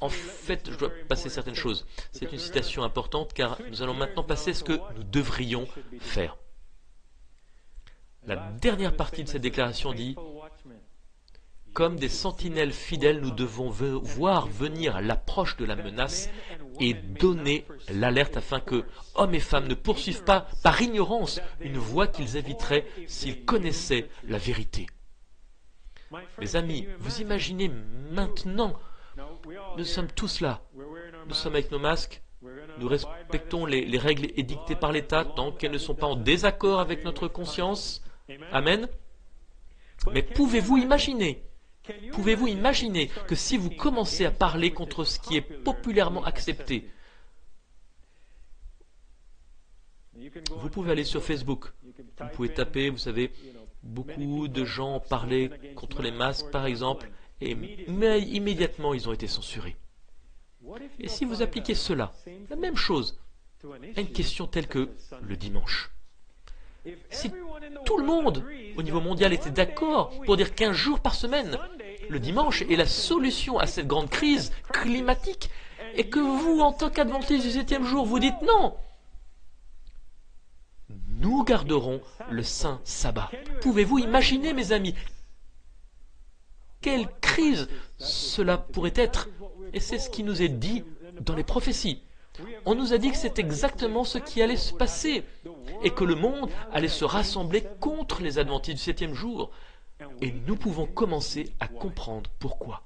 S1: En fait, je dois passer certaines choses. C'est une citation importante car nous allons maintenant passer à ce que nous devrions faire. La dernière partie de cette déclaration dit « Comme des sentinelles fidèles, nous devons voir venir l'approche de la menace et donner l'alerte afin que hommes et femmes ne poursuivent pas par ignorance une voie qu'ils éviteraient s'ils connaissaient la vérité. » Mes amis, vous imaginez maintenant, nous sommes tous là, nous sommes avec nos masques, nous respectons les règles édictées par l'État tant qu'elles ne sont pas en désaccord avec notre conscience. Amen. Mais pouvez-vous imaginer que si vous commencez à parler contre ce qui est populairement accepté, vous pouvez aller sur Facebook, vous pouvez taper, vous savez, beaucoup de gens ont parlé contre les masques, par exemple, mais immédiatement ils ont été censurés. Et si vous appliquez cela, la même chose, à une question telle que le dimanche? Si tout le monde au niveau mondial était d'accord pour dire qu'1 jour par semaine, le dimanche est la solution à cette grande crise climatique, et que vous, en tant qu'adventiste du 7e jour, vous dites non, nous garderons le saint sabbat. Pouvez-vous imaginer, mes amis, quelle crise cela pourrait être? Et c'est ce qui nous est dit dans les prophéties. On nous a dit que c'est exactement ce qui allait se passer et que le monde allait se rassembler contre les adventistes du 7e jour. Et nous pouvons commencer à comprendre pourquoi.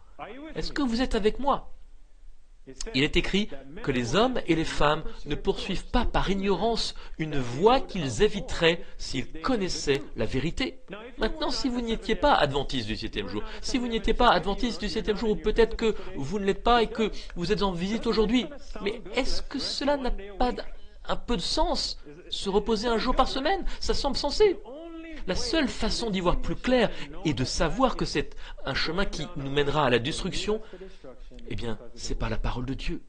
S1: Est-ce que vous êtes avec moi? Il est écrit que les hommes et les femmes ne poursuivent pas par ignorance une voie qu'ils éviteraient s'ils connaissaient la vérité. Maintenant, si vous n'étiez pas adventiste du 7e jour, si vous n'étiez pas adventiste du 7e jour, ou peut-être que vous ne l'êtes pas et que vous êtes en visite aujourd'hui, mais est-ce que cela n'a pas un peu de sens? Se reposer 1 jour par semaine, ça semble sensé. la seule façon d'y voir plus clair et de savoir que c'est un chemin qui nous mènera à la destruction, eh bien, c'est par la parole de Dieu.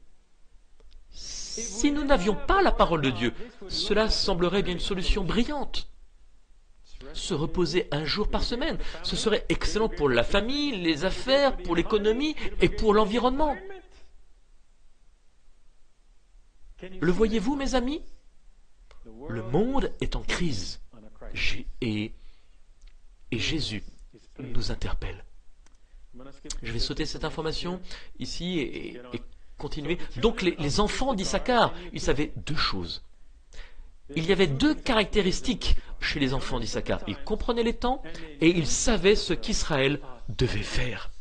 S1: Si nous n'avions pas la parole de Dieu, cela semblerait bien une solution brillante. Se reposer un jour par semaine, ce serait excellent pour la famille, les affaires, pour l'économie et pour l'environnement. Le voyez-vous, mes amis? Le monde est en crise et Jésus nous interpelle. Je vais sauter cette information ici et continuer. Donc les enfants d'Issachar, ils savaient deux choses. Il y avait deux caractéristiques chez les enfants d'Issachar. Ils comprenaient les temps et ils savaient ce qu'Israël devait faire.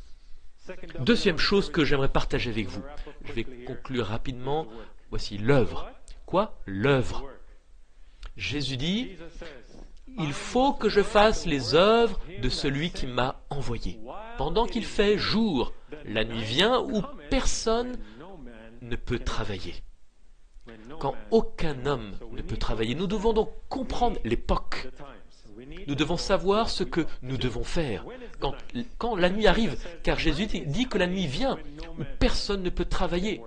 S1: Deuxième chose que j'aimerais partager avec vous. Je vais conclure rapidement. Voici l'œuvre. Quoi? L'œuvre. Jésus dit, il faut que je fasse les œuvres de celui qui m'a envoyé. Pendant qu'il fait jour, la nuit vient où personne ne peut travailler. Quand aucun homme ne peut travailler, nous devons donc comprendre l'époque. Nous devons savoir ce que nous devons faire quand la nuit arrive, car Jésus dit que la nuit vient où personne ne peut travailler.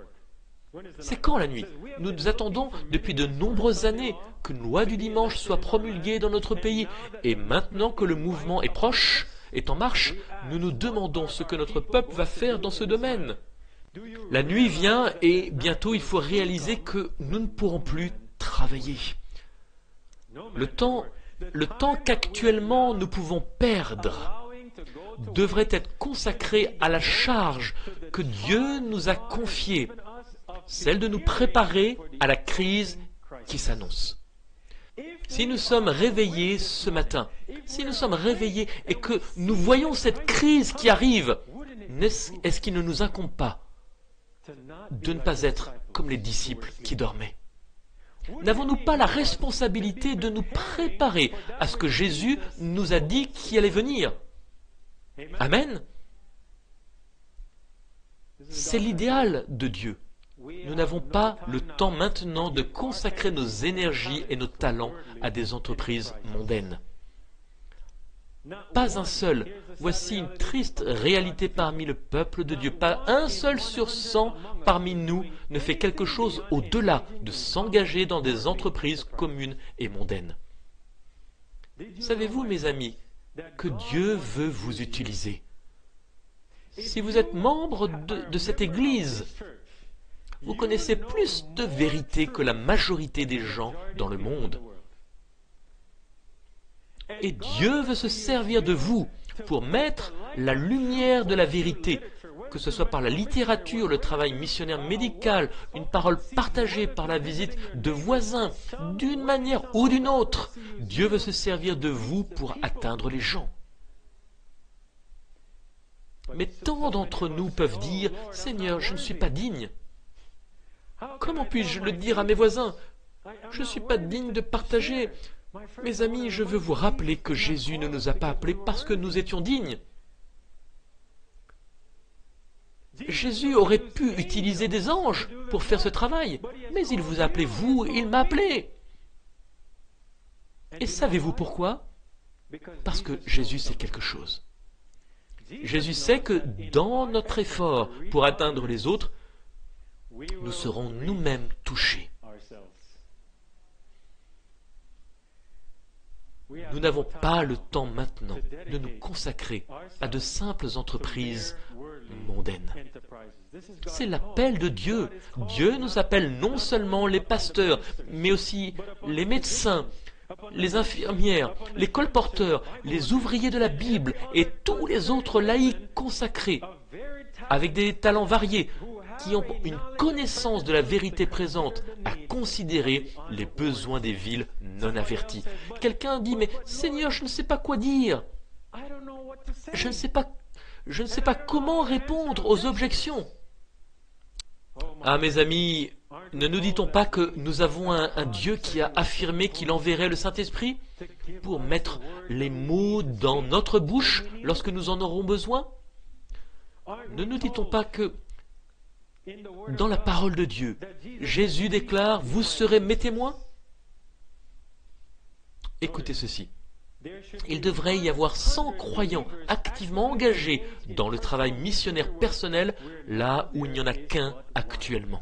S1: C'est quand la nuit? Nous attendons depuis de nombreuses années qu'une loi du dimanche soit promulguée dans notre pays, et maintenant que le mouvement est proche, est en marche, nous nous demandons ce que notre peuple va faire dans ce domaine. La nuit vient et bientôt il faut réaliser que nous ne pourrons plus travailler. Le temps qu'actuellement nous pouvons perdre devrait être consacré à la charge que Dieu nous a confiée, celle de nous préparer à la crise qui s'annonce. Si nous sommes réveillés ce matin, si nous sommes réveillés et que nous voyons cette crise qui arrive, est-ce qu'il ne nous incombe pas de ne pas être comme les disciples qui dormaient? N'avons-nous pas la responsabilité de nous préparer à ce que Jésus nous a dit qui allait venir? Amen. C'est l'idéal de Dieu. Nous n'avons pas le temps maintenant de consacrer nos énergies et nos talents à des entreprises mondaines. Pas un seul. Voici une triste réalité parmi le peuple de Dieu. Pas un seul sur 100 parmi nous ne fait quelque chose au-delà de s'engager dans des entreprises communes et mondaines. Savez-vous, mes amis, que Dieu veut vous utiliser? Si vous êtes membre de cette Église, vous connaissez plus de vérité que la majorité des gens dans le monde. Et Dieu veut se servir de vous pour mettre la lumière de la vérité, que ce soit par la littérature, le travail missionnaire médical, une parole partagée par la visite de voisins, d'une manière ou d'une autre. Dieu veut se servir de vous pour atteindre les gens. Mais tant d'entre nous peuvent dire « Seigneur, je ne suis pas digne ». Comment puis-je le dire à mes voisins? Je ne suis pas digne de partager. Mes amis, je veux vous rappeler que Jésus ne nous a pas appelés parce que nous étions dignes. Jésus aurait pu utiliser des anges pour faire ce travail, mais il vous a appelé vous, il m'a appelé. Et savez-vous pourquoi? Parce que Jésus sait quelque chose. Jésus sait que dans notre effort pour atteindre les autres, nous serons nous-mêmes touchés. Nous n'avons pas le temps maintenant de nous consacrer à de simples entreprises mondaines. C'est l'appel de Dieu. Dieu nous appelle non seulement les pasteurs, mais aussi les médecins, les infirmières, les colporteurs, les ouvriers de la Bible et tous les autres laïcs consacrés, avec des talents variés, qui ont une connaissance de la vérité présente à considérer les besoins des villes non averties. Quelqu'un dit, mais Seigneur, je ne sais pas quoi dire. Je ne sais pas comment répondre aux objections. Ah, mes amis, ne nous dit-on pas que nous avons un Dieu qui a affirmé qu'il enverrait le Saint-Esprit pour mettre les mots dans notre bouche lorsque nous en aurons besoin? Ne nous dit-on pas que dans la parole de Dieu, Jésus déclare « Vous serez mes témoins ». Écoutez ceci. Il devrait y avoir 100 croyants activement engagés dans le travail missionnaire personnel, là où il n'y en a qu'un actuellement.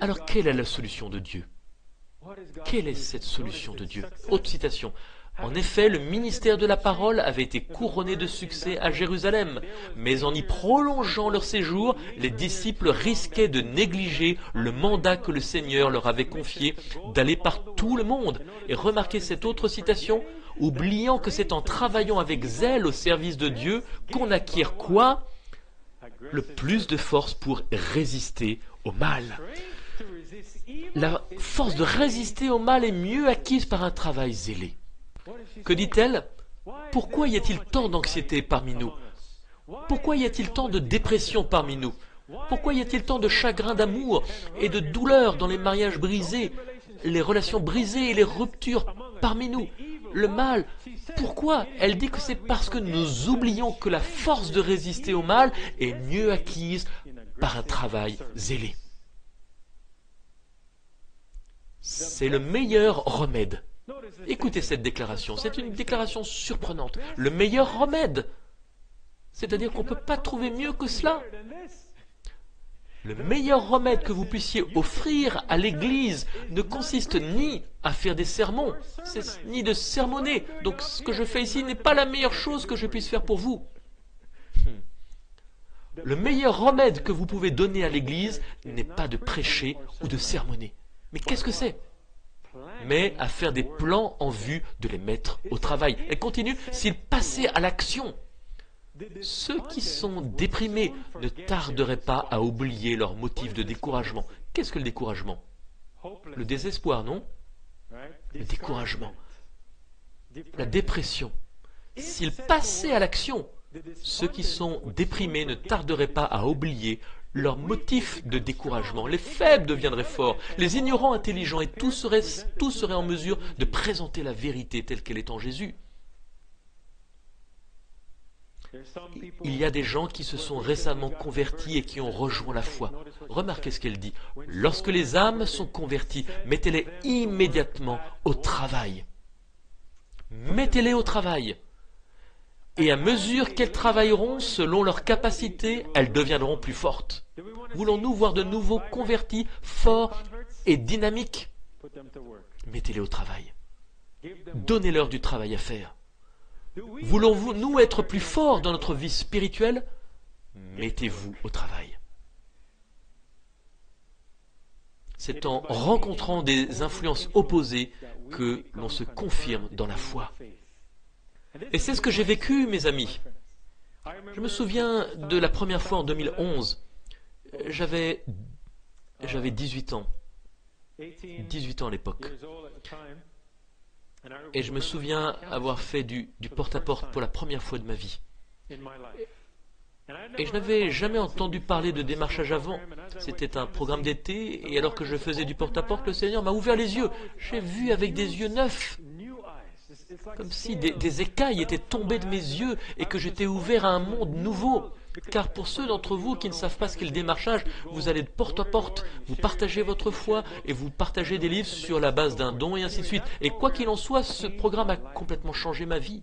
S1: Alors, quelle est la solution de Dieu? Quelle est cette solution de Dieu? Autre citation. En effet, le ministère de la parole avait été couronné de succès à Jérusalem, mais en y prolongeant leur séjour, les disciples risquaient de négliger le mandat que le Seigneur leur avait confié d'aller par tout le monde. Et remarquez cette autre citation, oubliant que c'est en travaillant avec zèle au service de Dieu qu'on acquiert quoi? Le plus de force pour résister au mal. La force de résister au mal est mieux acquise par un travail zélé. Que dit-elle? Pourquoi y a-t-il tant d'anxiété parmi nous? Pourquoi y a-t-il tant de dépression parmi nous? Pourquoi y a-t-il tant de chagrin d'amour et de douleur dans les mariages brisés, les relations brisées et les ruptures parmi nous? Le mal, pourquoi? Elle dit que c'est parce que nous oublions que la force de résister au mal est mieux acquise par un travail zélé. C'est le meilleur remède. Écoutez cette déclaration, c'est une déclaration surprenante. Le meilleur remède, c'est-à-dire qu'on ne peut pas trouver mieux que cela. Le meilleur remède que vous puissiez offrir à l'Église ne consiste ni à faire des sermons, ni de sermonner. Donc ce que je fais ici n'est pas la meilleure chose que je puisse faire pour vous. Le meilleur remède que vous pouvez donner à l'Église n'est pas de prêcher ou de sermonner. Mais qu'est-ce que c'est? Mais à faire des plans en vue de les mettre au travail. Elle continue, s'ils passaient à l'action, ceux qui sont déprimés ne tarderaient pas à oublier leurs motifs de découragement. Qu'est-ce que le découragement? Le désespoir, non? Le découragement. La dépression. S'ils passaient à l'action, ceux qui sont déprimés ne tarderaient pas à oublier leurs motifs de découragement. Les faibles deviendraient forts, les ignorants intelligents, et tous seraient en mesure de présenter la vérité telle qu'elle est en Jésus. Il y a des gens qui se sont récemment convertis et qui ont rejoint la foi. Remarquez ce qu'elle dit. Lorsque les âmes sont converties, mettez-les immédiatement au travail. Mettez-les au travail. Et à mesure qu'elles travailleront selon leurs capacités, elles deviendront plus fortes. Voulons-nous voir de nouveaux convertis, forts et dynamiques? Mettez-les au travail. Donnez-leur du travail à faire. Voulons-nous être plus forts dans notre vie spirituelle? Mettez-vous au travail. C'est en rencontrant des influences opposées que l'on se confirme dans la foi. Et c'est ce que j'ai vécu, mes amis. Je me souviens de la première fois en 2011. J'avais 18 ans. 18 ans à l'époque. Et je me souviens avoir fait du porte-à-porte pour la première fois de ma vie. Et je n'avais jamais entendu parler de démarchage avant. C'était un programme d'été, et alors que je faisais du porte-à-porte, le Seigneur m'a ouvert les yeux. J'ai vu avec des yeux neufs. Comme si des écailles étaient tombées de mes yeux et que j'étais ouvert à un monde nouveau. Car pour ceux d'entre vous qui ne savent pas ce qu'est le démarchage, vous allez de porte à porte, vous partagez votre foi et vous partagez des livres sur la base d'un don et ainsi de suite. Et quoi qu'il en soit, ce programme a complètement changé ma vie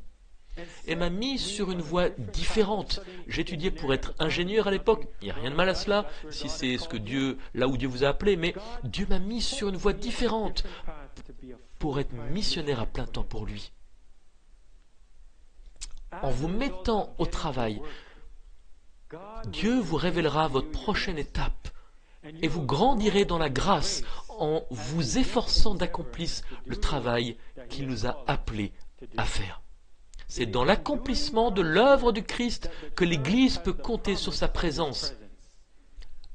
S1: et m'a mis sur une voie différente. J'étudiais pour être ingénieur à l'époque, il n'y a rien de mal à cela, si c'est ce que Dieu, là où Dieu vous a appelé, mais Dieu m'a mis sur une voie différente pour être missionnaire à plein temps pour lui. En vous mettant au travail, Dieu vous révélera votre prochaine étape et vous grandirez dans la grâce en vous efforçant d'accomplir le travail qu'il nous a appelés à faire. C'est dans l'accomplissement de l'œuvre du Christ que l'Église peut compter sur sa présence.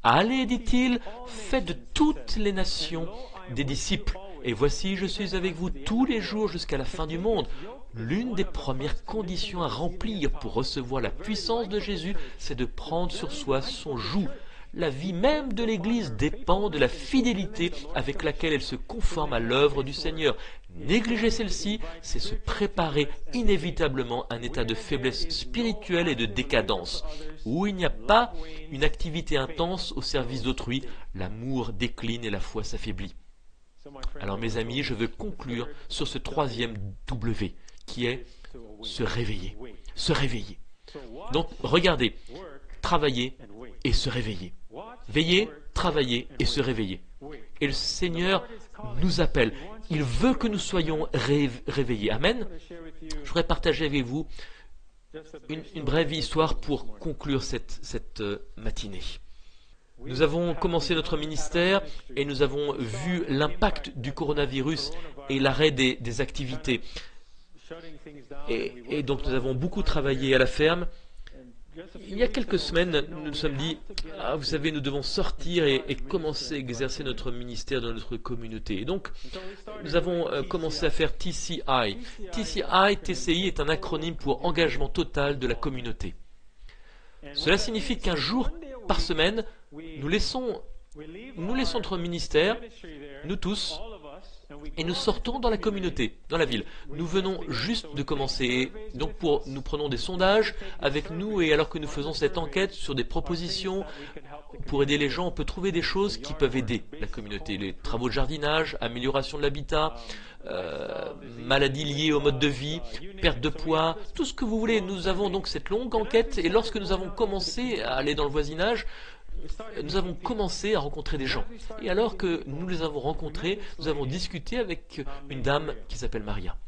S1: Allez, dit-il, faites de toutes les nations des disciples. Et voici, je suis avec vous tous les jours jusqu'à la fin du monde. L'une des premières conditions à remplir pour recevoir la puissance de Jésus, c'est de prendre sur soi son joug. La vie même de l'Église dépend de la fidélité avec laquelle elle se conforme à l'œuvre du Seigneur. Négliger celle-ci, c'est se préparer inévitablement à un état de faiblesse spirituelle et de décadence. Où il n'y a pas une activité intense au service d'autrui, l'amour décline et la foi s'affaiblit. Alors mes amis, je veux conclure sur ce troisième W, qui est se réveiller. Se réveiller. Donc regardez, travailler et se réveiller. Veiller, travailler et se réveiller. Et le Seigneur nous appelle. Il veut que nous soyons réveillés. Amen. Je voudrais partager avec vous une brève histoire pour conclure cette matinée. Nous avons commencé notre ministère et nous avons vu l'impact du coronavirus et l'arrêt des activités. Et donc nous avons beaucoup travaillé à la ferme. Il y a quelques semaines, nous nous sommes dit, vous savez, nous devons sortir et commencer à exercer notre ministère dans notre communauté. Et donc, nous avons commencé à faire TCI. TCI est un acronyme pour Engagement Total de la Communauté. Cela signifie qu'un jour par semaine, nous laissons notre ministère, nous tous, et nous sortons dans la communauté, dans la ville. Nous venons juste de commencer. Donc nous prenons des sondages avec nous, et alors que nous faisons cette enquête sur des propositions pour aider les gens, on peut trouver des choses qui peuvent aider la communauté. Les travaux de jardinage, amélioration de l'habitat, maladies liées au mode de vie, perte de poids, tout ce que vous voulez. Nous avons donc cette longue enquête, et lorsque nous avons commencé à aller dans le voisinage, nous avons commencé à rencontrer des gens. Et alors que nous les avons rencontrés, nous avons discuté avec une dame qui s'appelle Maria.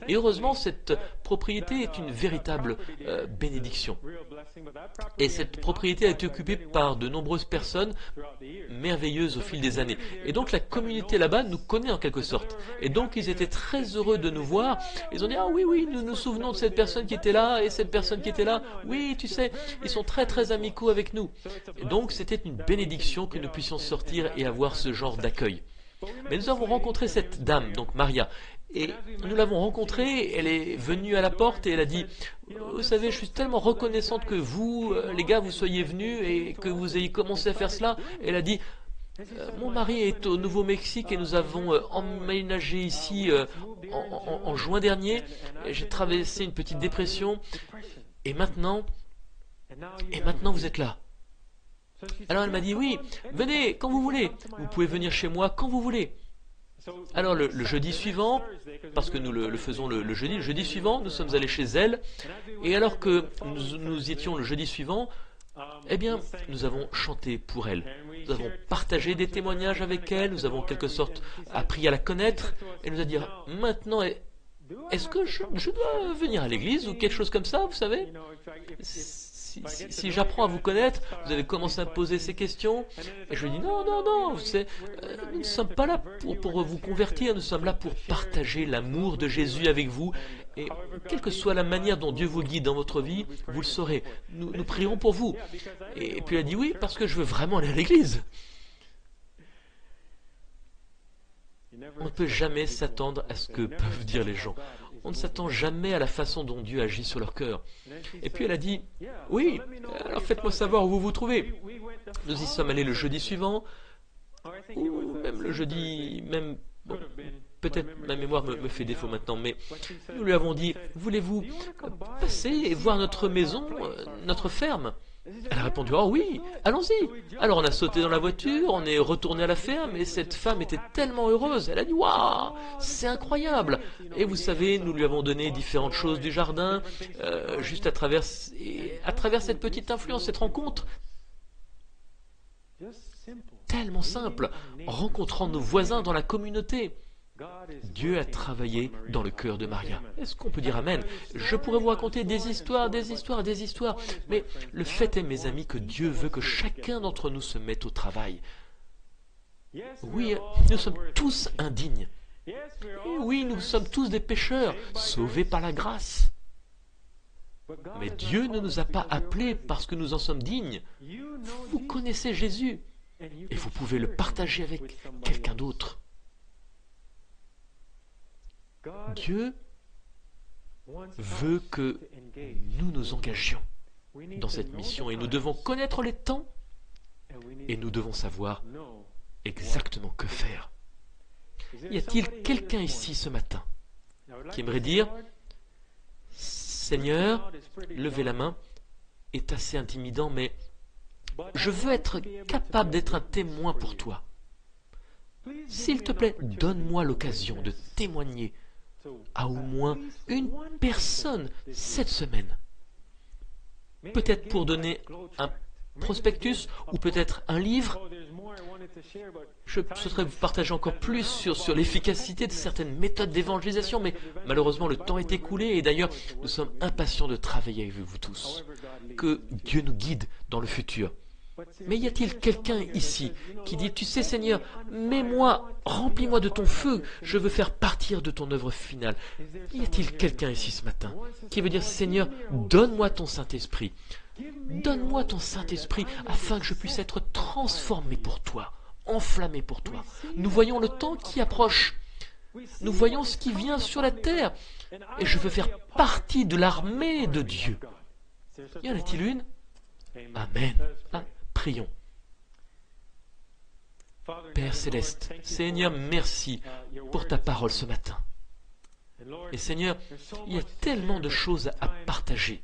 S1: Et heureusement, cette propriété est une véritable bénédiction. Et cette propriété a été occupée par de nombreuses personnes merveilleuses au fil des années. Et donc la communauté là-bas nous connaît en quelque sorte. Et donc ils étaient très heureux de nous voir. Ils ont dit, ah oui, oui, nous nous souvenons de cette personne qui était là et cette personne qui était là. Oui, tu sais, ils sont très très amicaux avec nous. Et donc c'était une bénédiction que nous puissions sortir et avoir ce genre d'accueil. Mais nous avons rencontré cette dame, donc Maria. Et nous l'avons rencontrée, elle est venue à la porte et elle a dit, vous savez, je suis tellement reconnaissante que vous, les gars, vous soyez venus et que vous ayez commencé à faire cela. Elle a dit, mon mari est au Nouveau-Mexique et nous avons emménagé ici en juin dernier. J'ai traversé une petite dépression et maintenant vous êtes là. Alors elle m'a dit, oui, venez quand vous voulez, vous pouvez venir chez moi quand vous voulez. Alors le jeudi suivant, parce que nous le faisons le jeudi suivant, nous sommes allés chez elle, et alors que nous étions le jeudi suivant, eh bien, nous avons chanté pour elle. Nous avons partagé des témoignages avec elle, nous avons en quelque sorte appris à la connaître, et nous a dit, maintenant, est-ce que je dois venir à l'église ou quelque chose comme ça, vous savez ? Si j'apprends à vous connaître, vous avez commencé à me poser ces questions. Et je lui dis, non, nous ne sommes pas là pour vous convertir, nous sommes là pour partager l'amour de Jésus avec vous. Et quelle que soit la manière dont Dieu vous guide dans votre vie, vous le saurez. Nous prierons pour vous. Et puis elle a dit, oui, parce que je veux vraiment aller à l'église. On ne peut jamais s'attendre à ce que peuvent dire les gens. On ne s'attend jamais à la façon dont Dieu agit sur leur cœur. Et puis elle a dit, oui, alors faites-moi savoir où vous vous trouvez. Nous y sommes allés le jeudi suivant, ou même le jeudi, bon, peut-être ma mémoire me fait défaut maintenant, mais nous lui avons dit, voulez-vous passer et voir notre maison, notre ferme ? Elle a répondu, oh oui, allons-y. Alors on a sauté dans la voiture, on est retourné à la ferme, et cette femme était tellement heureuse. Elle a dit, waouh, c'est incroyable. Et vous savez, nous lui avons donné différentes choses du jardin, juste à travers cette petite influence, cette rencontre tellement simple, en rencontrant nos voisins dans la communauté. Dieu a travaillé dans le cœur de Maria. Est-ce qu'on peut dire Amen? Je pourrais vous raconter des histoires, mais le fait est, mes amis, que Dieu veut que chacun d'entre nous se mette au travail. Oui, nous sommes tous indignes. Et oui, nous sommes tous des pécheurs, sauvés par la grâce. Mais Dieu ne nous a pas appelés parce que nous en sommes dignes. Vous connaissez Jésus et vous pouvez le partager avec quelqu'un d'autre. Dieu veut que nous nous engagions dans cette mission et nous devons connaître les temps et nous devons savoir exactement que faire. Y a-t-il quelqu'un ici ce matin qui aimerait dire « Seigneur, lever la main est assez intimidant, mais je veux être capable d'être un témoin pour toi. S'il te plaît, donne-moi l'occasion de témoigner à au moins une personne cette semaine. Peut-être pour donner un prospectus ou peut-être un livre. Je souhaiterais vous partager encore plus sur l'efficacité de certaines méthodes d'évangélisation, mais malheureusement le temps est écoulé et d'ailleurs nous sommes impatients de travailler avec vous tous. Que Dieu nous guide dans le futur. Mais y a-t-il quelqu'un ici qui dit, tu sais Seigneur, mets-moi, remplis-moi de ton feu, je veux faire partir de ton œuvre finale. Y a-t-il quelqu'un ici ce matin qui veut dire, Seigneur, donne-moi ton Saint-Esprit. Donne-moi ton Saint-Esprit afin que je puisse être transformé pour toi, enflammé pour toi. Nous voyons le temps qui approche. Nous voyons ce qui vient sur la terre. Et je veux faire partie de l'armée de Dieu. Y en a-t-il une? Amen. Ah, prions. Père Céleste, Seigneur, merci pour ta parole ce matin. Et Seigneur, il y a tellement de choses à partager,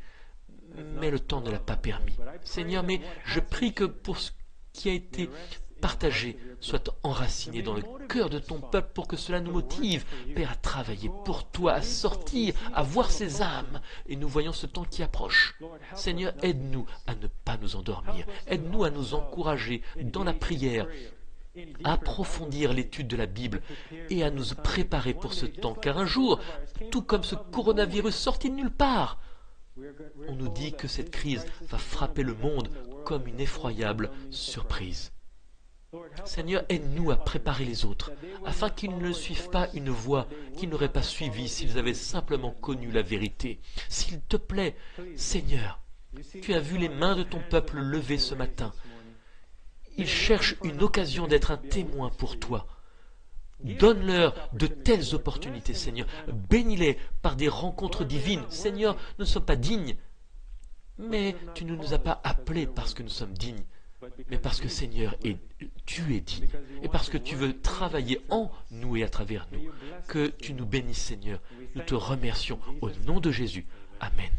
S1: mais le temps ne l'a pas permis. Seigneur, mais je prie que pour ce qui a été partagé soit enraciné dans le cœur de ton peuple pour que cela nous motive, Père, à travailler pour toi, à sortir, à voir ces âmes. Et nous voyons ce temps qui approche. Seigneur, aide-nous à ne pas nous endormir. Aide-nous à nous encourager dans la prière, à approfondir l'étude de la Bible et à nous préparer pour ce temps. Car un jour, tout comme ce coronavirus sorti de nulle part, on nous dit que cette crise va frapper le monde comme une effroyable surprise. Seigneur, aide-nous à préparer les autres, afin qu'ils ne suivent pas une voie qu'ils n'auraient pas suivie s'ils avaient simplement connu la vérité. S'il te plaît, Seigneur, tu as vu les mains de ton peuple levées ce matin. Ils cherchent une occasion d'être un témoin pour toi. Donne-leur de telles opportunités, Seigneur. Bénis-les par des rencontres divines. Seigneur, nous ne sommes pas dignes, mais tu ne nous as pas appelés parce que nous sommes dignes, mais parce que, Seigneur, tu es digne, et parce que tu veux travailler en nous et à travers nous. Que tu nous bénisses, Seigneur. Nous te remercions au nom de Jésus. Amen.